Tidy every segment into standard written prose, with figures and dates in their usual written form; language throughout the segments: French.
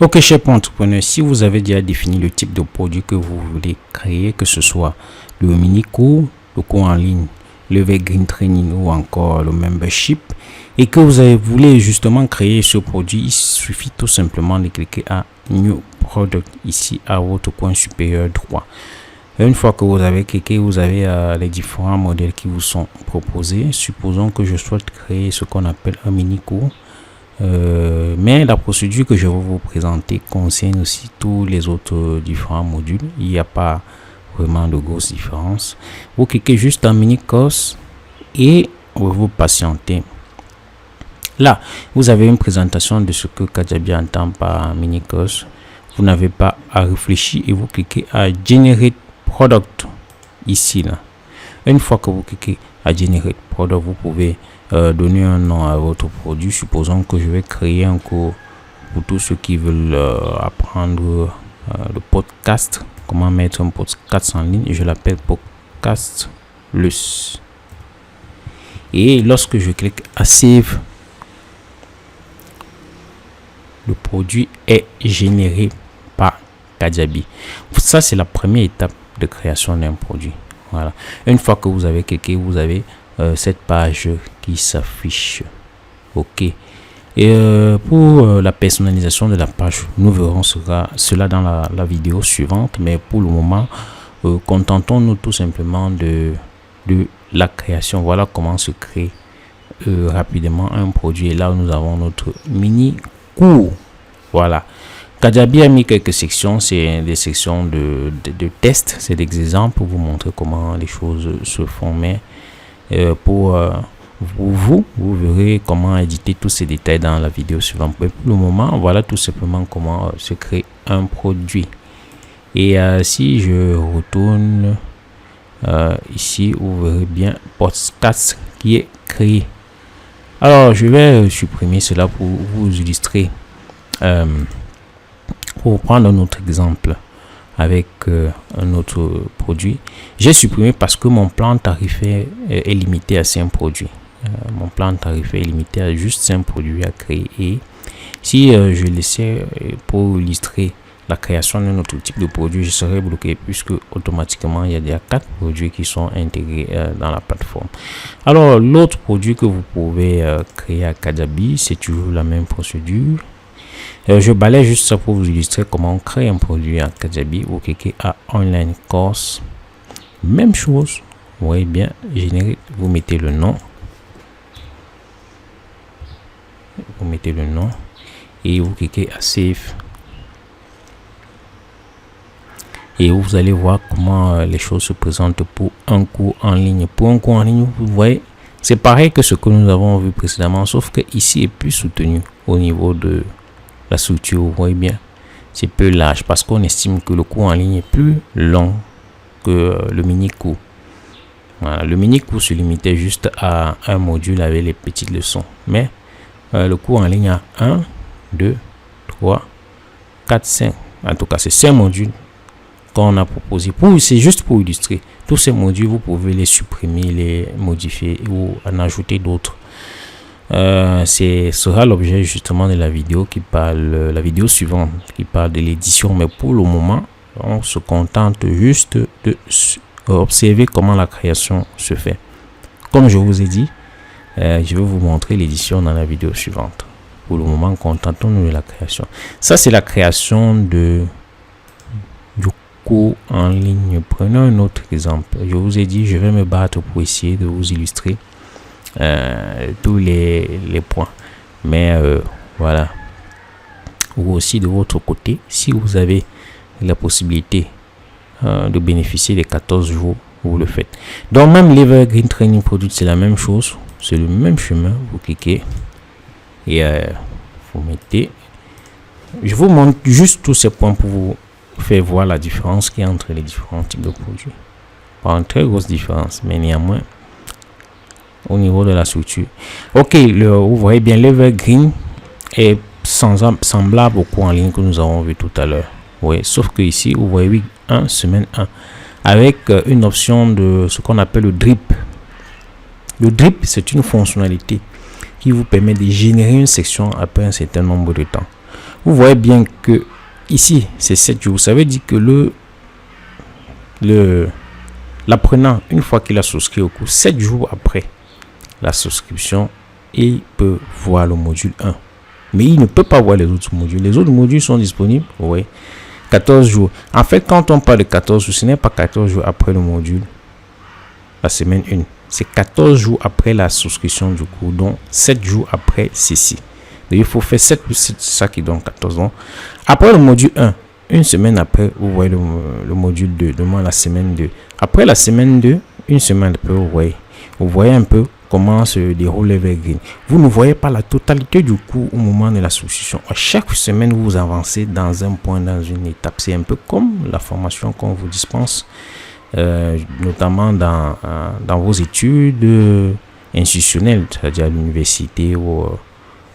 Ok, chers entrepreneurs, si vous avez déjà défini le type de produit que vous voulez créer, que ce soit le mini cours, le cours en ligne, le Evergreen Training ou encore le membership, et que vous voulez justement créer ce produit, il suffit tout simplement de cliquer à New Product ici à votre coin supérieur droit. Une fois que vous avez cliqué, vous avez les différents modèles qui vous sont proposés. Supposons que je souhaite créer ce qu'on appelle un mini cours. Mais la procédure que je vais vous présenter concerne aussi tous les autres différents modules. Il n'y a pas vraiment de grosses différences. Vous cliquez juste en mini course et vous patientez. Là, vous avez une présentation de ce que Kajabi entend par mini course. Vous n'avez pas à réfléchir et vous cliquez à Generate Product ici là. Une fois que vous cliquez à Generate Product, vous pouvez donner un nom à votre produit. Supposons que je vais créer un cours pour tous ceux qui veulent apprendre le podcast, comment mettre un podcast en ligne. Je l'appelle Podcast Plus. Et lorsque je clique à Save, le produit est généré par Kajabi. Ça, c'est la première étape de création d'un produit. Voilà. Une fois que vous avez cliqué, vous avez cette page qui s'affiche. Ok. Et pour la personnalisation de la page, nous verrons cela dans la vidéo suivante. Mais pour le moment, contentons-nous tout simplement de la création. Voilà comment se crée rapidement un produit. Et là, nous avons notre mini cours. Voilà. Kajabi a mis quelques sections, c'est des sections de tests, c'est des exemples pour vous montrer comment les choses se font. Mais pour vous verrez comment éditer tous ces détails dans la vidéo suivante. Mais pour le moment, voilà tout simplement comment se crée un produit. Et si je retourne ici, vous verrez bien podcast qui est créé. Alors, je vais supprimer cela pour vous illustrer. Pour prendre un autre exemple avec un autre produit, j'ai supprimé parce que mon plan tarifaire est limité à 5 produits. Mon plan tarifaire est limité à juste 5 produits à créer. Et si je laissais pour illustrer la création d'un autre type de produit, je serais bloqué puisque automatiquement il y a déjà 4 produits qui sont intégrés dans la plateforme. Alors l'autre produit que vous pouvez créer à Kajabi, c'est toujours la même procédure. Je balaye juste ça pour vous illustrer comment on crée un produit à Kajabi. Vous cliquez à Online Course. Même chose. Vous voyez bien, générer. Vous mettez le nom. Vous mettez le nom. Et vous cliquez à Save. Et vous allez voir comment les choses se présentent pour un cours en ligne. Pour un cours en ligne, vous voyez, c'est pareil que ce que nous avons vu précédemment. Sauf que ici est plus soutenu au niveau de la structure. Vous voyez bien, c'est peu large parce qu'on estime que le cours en ligne est plus long que le mini cours. Voilà, le mini cours se limitait juste à un module avec les petites leçons, mais le cours en ligne a 1, 2, 3, 4, 5. En tout cas, c'est 5 modules qu'on a proposé. C'est juste pour illustrer. Tous ces modules, vous pouvez les supprimer, les modifier ou en ajouter d'autres. Ce sera l'objet justement de la vidéo la vidéo suivante qui parle de l'édition. Mais pour le moment, on se contente juste de observer comment la création se fait. Comme je vous ai dit, je vais vous montrer l'édition dans la vidéo suivante. Pour le moment, contentons-nous de la création. Ça, c'est la création du cours en ligne. Prenons un autre exemple. Je vous ai dit, je vais me battre pour essayer de vous illustrer tous les points. Mais voilà. Ou aussi de votre côté, si vous avez la possibilité de bénéficier des 14 jours, vous le faites. Donc même l'Evergreen Training Product, c'est la même chose. C'est le même chemin. Vous cliquez et vous mettez. Je vous montre juste tous ces points pour vous faire voir la différence qu'il y a entre les différents types de produits. Pas une très grosse différence, mais néanmoins au niveau de la structure. Ok, vous voyez bien, l'Evergreen est semblable au cours en ligne que nous avons vu tout à l'heure. Oui, sauf que ici, vous voyez week 1, semaine 1, avec une option de ce qu'on appelle le drip. Le drip, c'est une fonctionnalité qui vous permet de générer une section après un certain nombre de temps. vous voyez bien que ici, c'est 7 jours. Ça veut dire que l'apprenant, une fois qu'il a souscrit au cours, 7 jours après la souscription, il peut voir le module 1. Mais il ne peut pas voir les autres modules. Les autres modules sont disponibles, oui, 14 jours. En fait, quand on parle de 14 jours, ce n'est pas 14 jours après le module, la semaine 1. C'est 14 jours après la souscription du cours, donc 7 jours après ceci. Donc, il faut faire 7 plus 7, ça qui donne 14 ans. Après le module 1, une semaine après, vous voyez le module 2, demande la semaine 2. Après la semaine 2, une semaine après, vous voyez un peu comment se déroule l'Evergreen. Vous ne voyez pas la totalité du cours au moment de la souscription. À chaque semaine, vous avancez dans un point, dans une étape. C'est un peu comme la formation qu'on vous dispense, notamment dans vos études institutionnelles, c'est-à-dire à l'université ou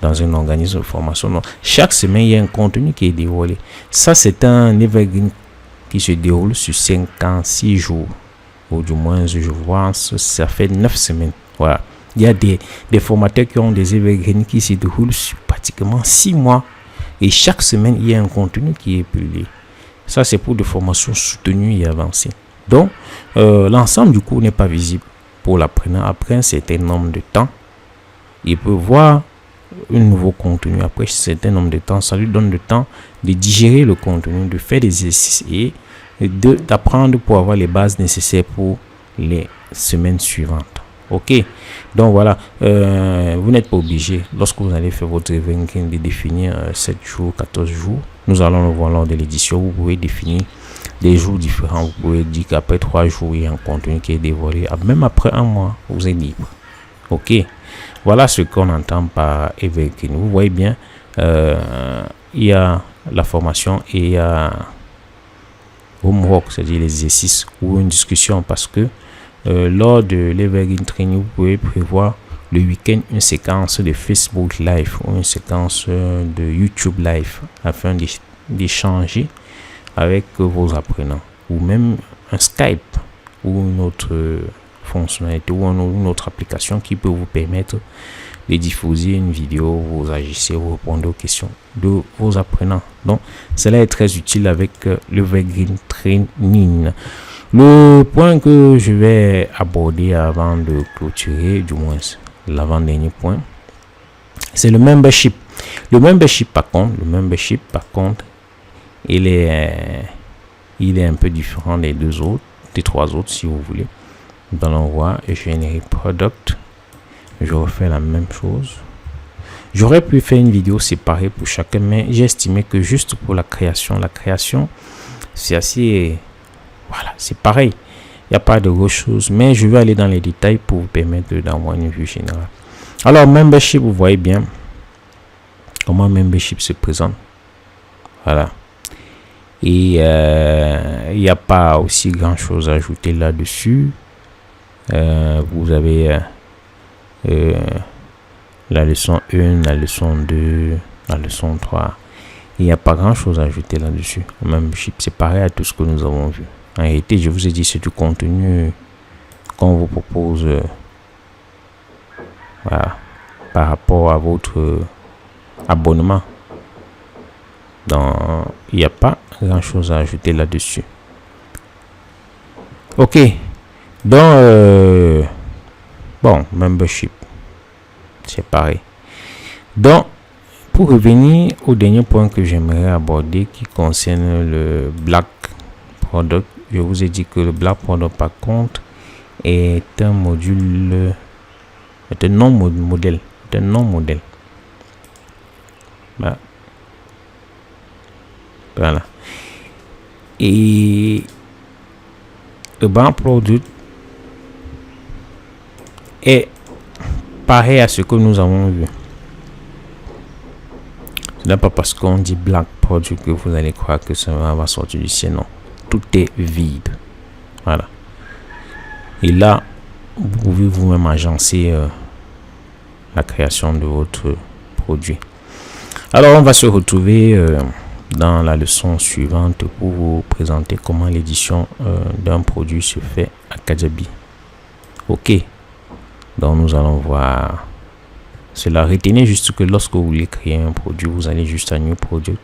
dans un organisme de formation. Donc, chaque semaine, il y a un contenu qui est déroulé. Ça, c'est un Evergreen qui se déroule sur 56 jours. Ou du moins, je vois, ça fait 9 semaines. Voilà. Il y a des formateurs qui ont des Evergreen qui se déroulent sur pratiquement 6 mois. Et chaque semaine, il y a un contenu qui est publié. Ça, c'est pour des formations soutenues et avancées. Donc, l'ensemble du cours n'est pas visible pour l'apprenant. Après un certain nombre de temps, il peut voir un nouveau contenu. Après un certain nombre de temps, ça lui donne le temps de digérer le contenu, de faire des exercices et d'apprendre pour avoir les bases nécessaires pour les semaines suivantes. Ok, donc voilà, vous n'êtes pas obligé, lorsque vous allez faire votre Evergreen, de définir 7 jours, 14 jours. Nous allons le voir lors de l'édition. Vous pouvez définir des jours différents. Vous pouvez dire qu'après 3 jours, il y a un contenu qui est dévoilé. Même après un mois, vous êtes libre. Ok, voilà ce qu'on entend par Evergreen. Vous voyez bien, il y a la formation et il y a homework, c'est-à-dire l'exercice ou une discussion, parce que lors de l'Evergreen Training, vous pouvez prévoir le week-end une séquence de Facebook Live ou une séquence de YouTube Live afin d'échanger avec vos apprenants, ou même un Skype ou une autre fonctionnalité ou une autre application qui peut vous permettre de diffuser une vidéo, vous agissez, vous répondez aux questions de vos apprenants. Donc, cela est très utile avec l'Evergreen Training. Le point que je vais aborder avant de clôturer, du moins l'avant-dernier point, c'est le membership. Le membership par contre, il est un peu différent des trois autres si vous voulez. Nous allons voir Générer Product. Je refais la même chose. J'aurais pu faire une vidéo séparée pour chacun, mais j'ai estimé que juste pour la création, c'est assez... Voilà, c'est pareil. Il n'y a pas de grosses choses, mais je vais aller dans les détails pour vous permettre d'avoir une vue générale. Alors, membership, vous voyez bien comment membership se présente. Voilà. Et il n'y a pas aussi grand chose à ajouter là-dessus. Vous avez la leçon 1, la leçon 2, la leçon 3. Il n'y a pas grand chose à ajouter là-dessus. Membership, c'est pareil à tout ce que nous avons vu. En réalité, je vous ai dit, c'est du contenu qu'on vous propose voilà, par rapport à votre abonnement. Donc, il n'y a pas grand chose à ajouter là-dessus. Ok. Donc, bon, membership, c'est pareil. Donc, pour revenir au dernier point que j'aimerais aborder qui concerne le Black Product, je vous ai dit que le Black Product par contre est un module, est un non-modèle, voilà. Et le Black Product est pareil à ce que nous avons vu. Ce n'est pas parce qu'on dit Black Product que vous allez croire que ça va sortir du ciel. Non, tout est vide. Voilà. Et là, vous pouvez vous-même agencer la création de votre produit. Alors, on va se retrouver dans la leçon suivante pour vous présenter comment l'édition d'un produit se fait à Kajabi. Ok. Donc, nous allons voir cela. Retenez juste que lorsque vous voulez créer un produit, vous allez juste à New Product,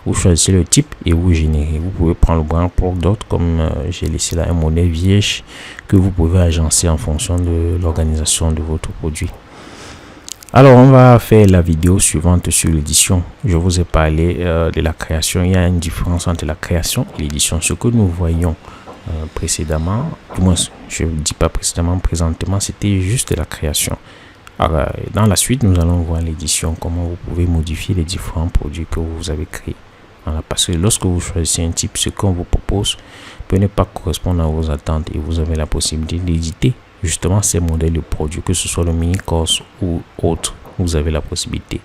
vous choisissez le type et vous générez. Vous pouvez prendre le brand product comme j'ai laissé là un modèle vierge que vous pouvez agencer en fonction de l'organisation de votre produit. Alors, on va faire la vidéo suivante sur l'édition. Je vous ai parlé de la création. Il y a une différence entre la création et l'édition. Ce que nous voyons précédemment, du moins, je ne dis pas précédemment, présentement, c'était juste la création. Alors, dans la suite, nous allons voir l'édition, comment vous pouvez modifier les différents produits que vous avez créés. Voilà, parce que lorsque vous choisissez un type, ce qu'on vous propose peut ne pas correspondre à vos attentes et vous avez la possibilité d'éditer justement ces modèles de produits, que ce soit le mini course ou autre. Vous avez la possibilité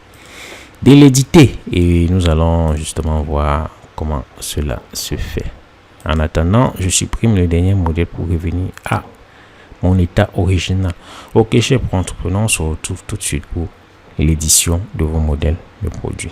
de l'éditer et nous allons justement voir comment cela se fait. En attendant, je supprime le dernier modèle pour revenir à mon état original. Ok, chers entrepreneurs, on se retrouve tout de suite pour l'édition de vos modèles de produits.